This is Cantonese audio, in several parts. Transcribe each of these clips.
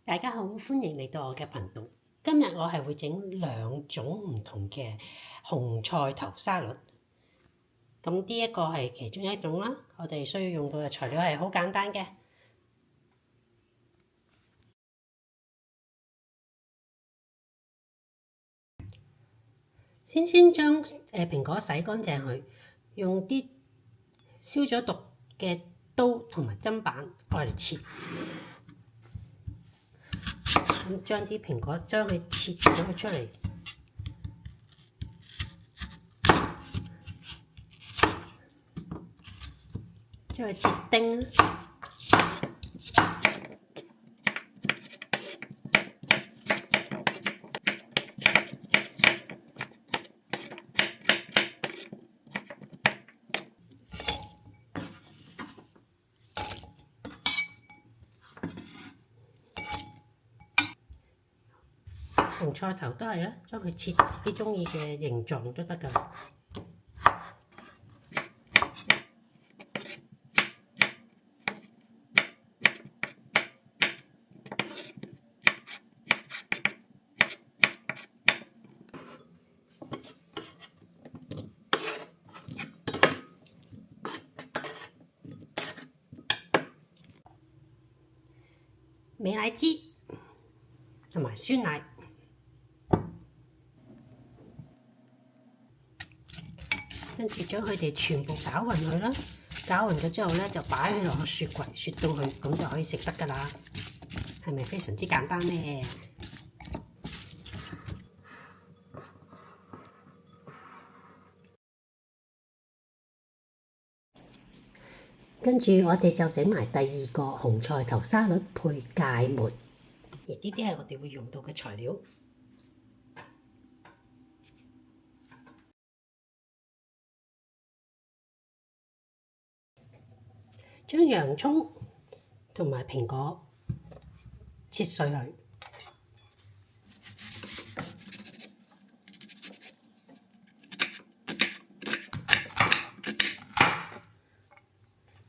大家好，歡迎嚟到我嘅頻道。今日我係會整2種唔同嘅紅菜頭沙律。咁呢一個係其中一種啦。我哋需要用到嘅材料係好簡單嘅。先將蘋果洗乾淨佢，用啲消咗毒嘅刀同埋砧板嚟切。咁將啲蘋果將佢切咗佢出嚟，將佢切丁。紅菜頭都係啦，將佢切自己中意嘅形狀都得㗎。美乃滋同埋酸奶。跟住將佢哋全部攪勻佢啦，攪勻咗之後咧，就擺佢落個雪櫃，雪到佢咁就可以食得㗎啦。係咪非常之簡單咧？跟住我哋就整埋第2個紅菜頭沙律配芥末，而呢啲係我哋會用到嘅材料。將洋葱同埋蘋果切碎佢，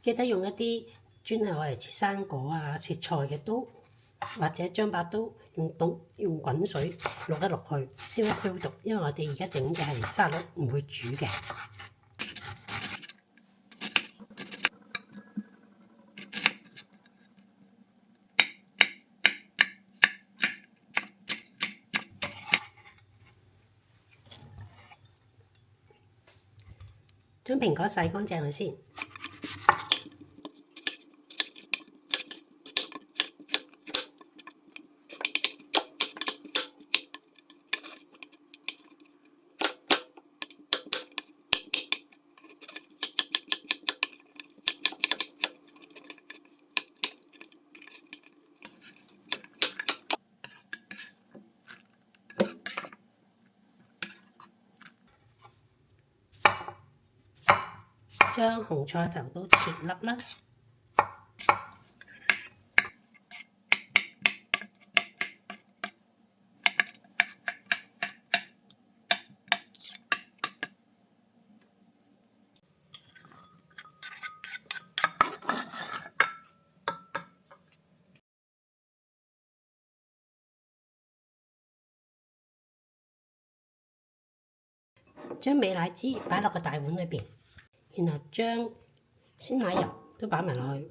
記得用一啲專係攞嚟切生果啊、切菜嘅刀，或者將把刀用滾水落一落去，消毒。因為我哋而家整嘅係沙律，唔會煮嘅。將蘋果洗乾淨佢先，將紅菜頭都切粒啦。將美乃滋擺落個大碗裏邊，然後將鮮奶油都擺埋落去，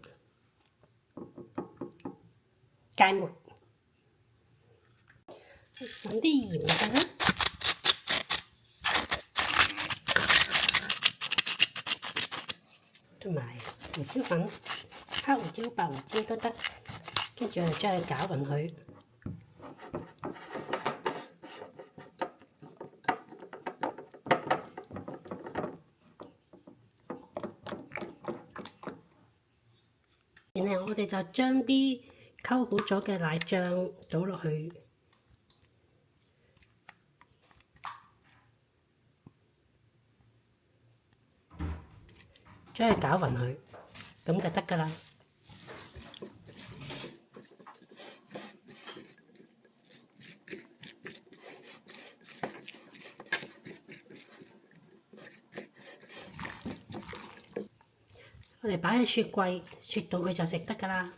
芥末，揾啲鹽㗎啦，同埋胡椒粉、黑胡椒、白胡椒都得，跟住我哋將佢攪勻佢。然後我哋就將啲溝好咗嘅奶醬倒落去，將佢攪勻佢，咁就得㗎啦。我哋擺喺雪櫃，雪到佢就食得㗎啦。